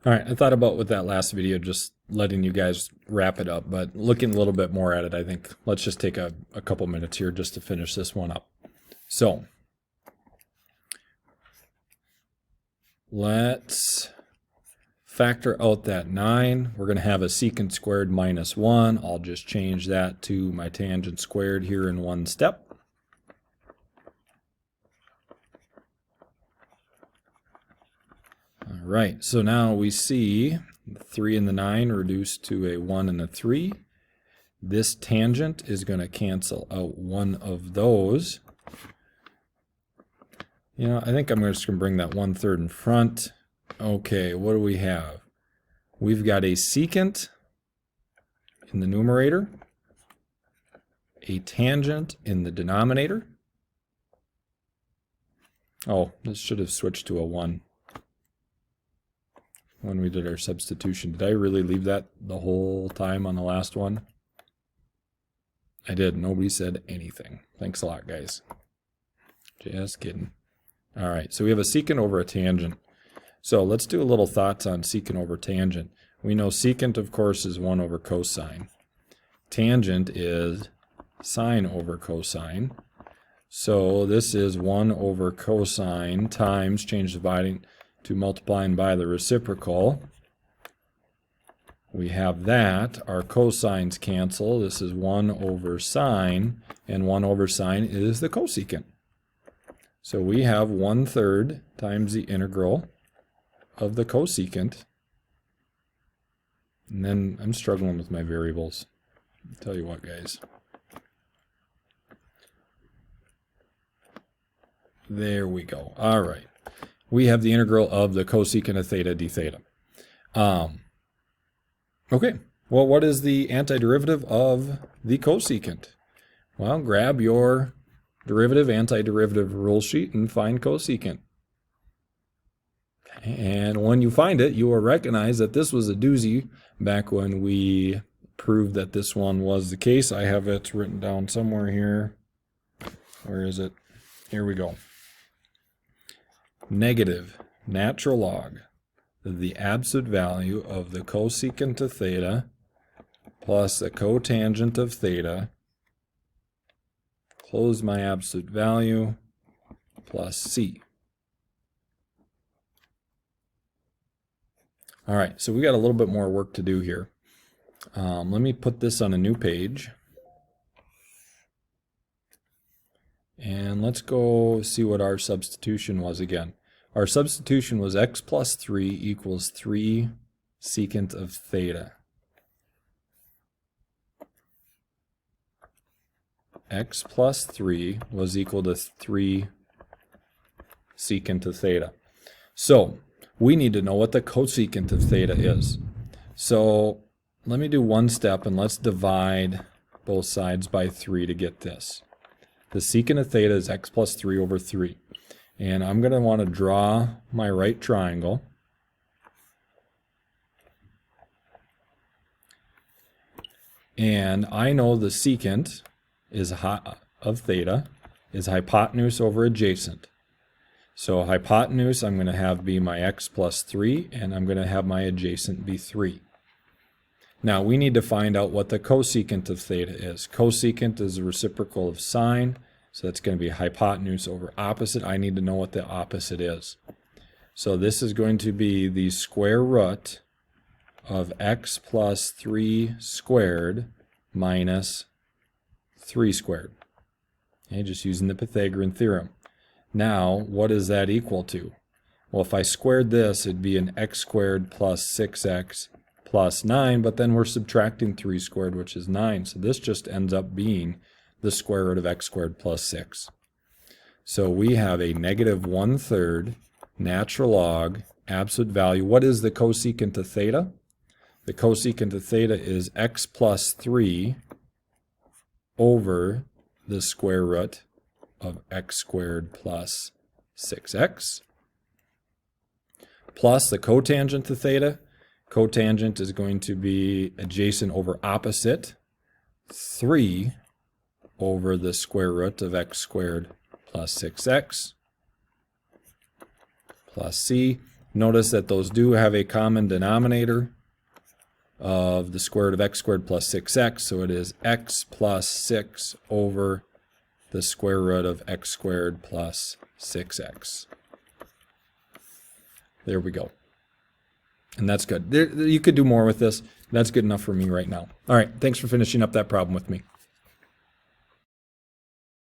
All right, I thought about with that last video, just letting you guys wrap it up, but looking a little bit more at it, I think let's just take a couple minutes here just to finish this one up. So let's factor out that 9. We're going to have a secant squared minus 1. I'll just change that to my tangent squared here in one step. All right, so now we see the 3 and the 9 reduced to a 1 and a 3. This tangent is going to cancel out one of those. You know, I think I'm just going to bring that 1/3 in front. Okay, what do we have? We've got a secant in the numerator, a tangent in the denominator. Oh, this should have switched to a 1 when we did our substitution. Did I really leave that the whole time on the last one? I did. Nobody said anything. Thanks a lot, guys. Just kidding. All right, so we have a secant over a tangent. So let's do a little thoughts on secant over tangent. We know secant, of course, is 1 over cosine. Tangent is sine over cosine. So this is 1 over cosine times, change dividing to multiplying by the reciprocal. We have that. Our cosines cancel. This is 1 over sine, and 1 over sine is the cosecant. So we have 1/3 times the integral of the cosecant. And then I'm struggling with my variables. I'll tell you what, guys. There we go. All right. We have the integral of the cosecant of theta d theta. Okay, well, what is the antiderivative of the cosecant? Well, grab your derivative, antiderivative rule sheet and find cosecant. And when you find it, you will recognize that this was a doozy back when we proved that this one was the case. I have it written down somewhere here. Where is it? Here we go. Negative natural log of the absolute value of the cosecant of theta plus the cotangent of theta, close my absolute value, plus c. All right, so we got a little bit more work to do here. Let me put this on a new page. And let's go see what our substitution was again. Our substitution was x plus 3 equals 3 secant of theta. X plus 3 was equal to 3 secant of theta. So we need to know what the cosecant of theta is. So let me do one step and let's divide both sides by 3 to get this. The secant of theta is x plus 3 over 3. And I'm going to want to draw my right triangle. And I know the secant is of theta is hypotenuse over adjacent. So hypotenuse I'm going to have be my x plus 3, and I'm going to have my adjacent be 3. Now we need to find out what the cosecant of theta is. Cosecant is the reciprocal of sine. So that's going to be hypotenuse over opposite. I need to know what the opposite is. So this is going to be the square root of x plus 3 squared minus 3 squared. Okay, just using the Pythagorean theorem. Now, what is that equal to? Well, if I squared this, it'd be an x squared plus 6x plus 9, but then we're subtracting 3 squared, which is 9. So this just ends up being the square root of x squared plus 6. So we have a negative 1/3 natural log absolute value. What is the cosecant of theta? The cosecant of theta is x plus 3 over the square root of x squared plus 6x plus the cotangent of theta. Cotangent is going to be adjacent over opposite, 3 over the square root of x squared plus 6x plus c. Notice that those do have a common denominator of the square root of x squared plus 6x, so it is x plus 6 over the square root of x squared plus 6x. There we go. And that's good. You could do more with this. That's good enough for me right now. All right, thanks for finishing up that problem with me.